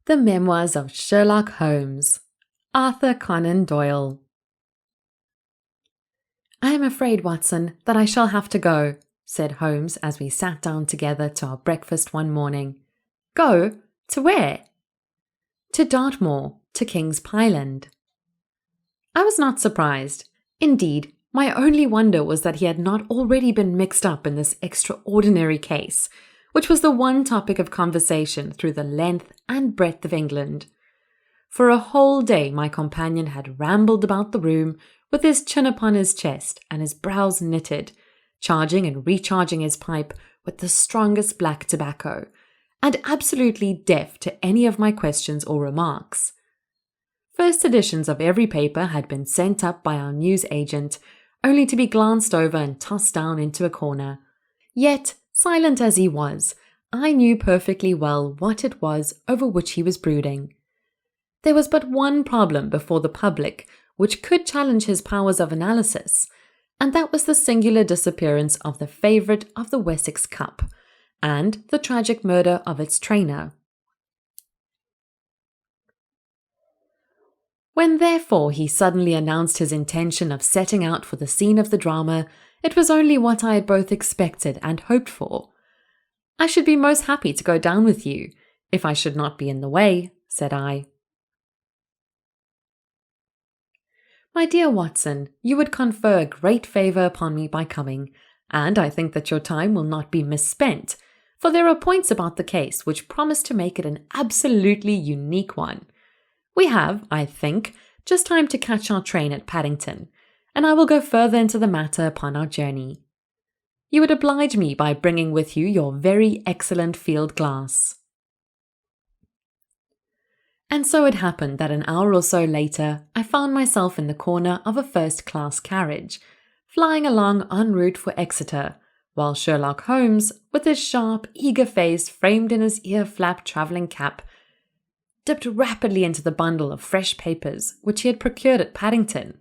The Memoirs of Sherlock Holmes, Arthur Conan Doyle. "I am afraid, Watson, that I shall have to go," said Holmes as we sat down together to our breakfast one morning. "Go? To where?" "To Dartmoor, to King's Pyland." I was not surprised. Indeed, my only wonder was that he had not already been mixed up in this extraordinary case, which was the one topic of conversation through the length and breadth of England. For a whole day my companion had rambled about the room with his chin upon his chest and his brows knitted, charging and recharging his pipe with the strongest black tobacco, and absolutely deaf to any of my questions or remarks. First editions of every paper had been sent up by our news agent, only to be glanced over and tossed down into a corner. Yet, silent as he was, I knew perfectly well what it was over which he was brooding. There was but one problem before the public which could challenge his powers of analysis, and that was the singular disappearance of the favourite of the Wessex Cup, and the tragic murder of its trainer. When therefore he suddenly announced his intention of setting out for the scene of the drama, it was only what I had both expected and hoped for. "I should be most happy to go down with you, if I should not be in the way," said I. "My dear Watson, you would confer a great favour upon me by coming, and I think that your time will not be misspent, for there are points about the case which promise to make it an absolutely unique one. We have, I think, just time to catch our train at Paddington, and I will go further into the matter upon our journey. You would oblige me by bringing with you your very excellent field glass." And so it happened that an hour or so later I found myself in the corner of a first-class carriage, flying along en route for Exeter, while Sherlock Holmes, with his sharp, eager face framed in his ear-flap travelling cap, dipped rapidly into the bundle of fresh papers which he had procured at Paddington.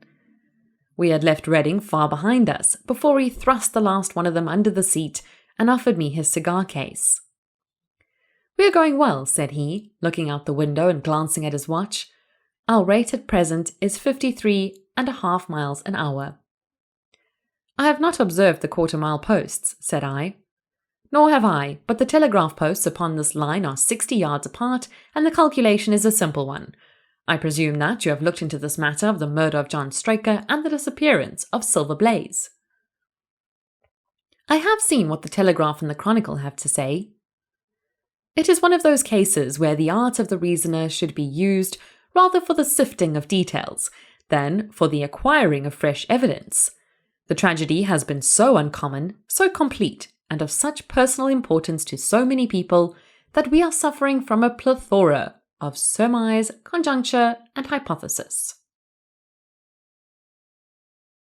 We had left Reading far behind us before he thrust the last one of them under the seat and offered me his cigar case. "We are going well," said he, looking out the window and glancing at his watch. "Our rate at present is 53.5 miles an hour." "I have not observed the quarter-mile posts," said I. "Nor have I, but the telegraph posts upon this line are 60 yards apart, and the calculation is a simple one. I presume that you have looked into this matter of the murder of John Straker and the disappearance of Silver Blaze." "I have seen what the Telegraph and the Chronicle have to say." "It is one of those cases where the art of the reasoner should be used rather for the sifting of details than for the acquiring of fresh evidence. The tragedy has been so uncommon, so complete, and of such personal importance to so many people that we are suffering from a plethora of surmise, conjecture, and hypothesis.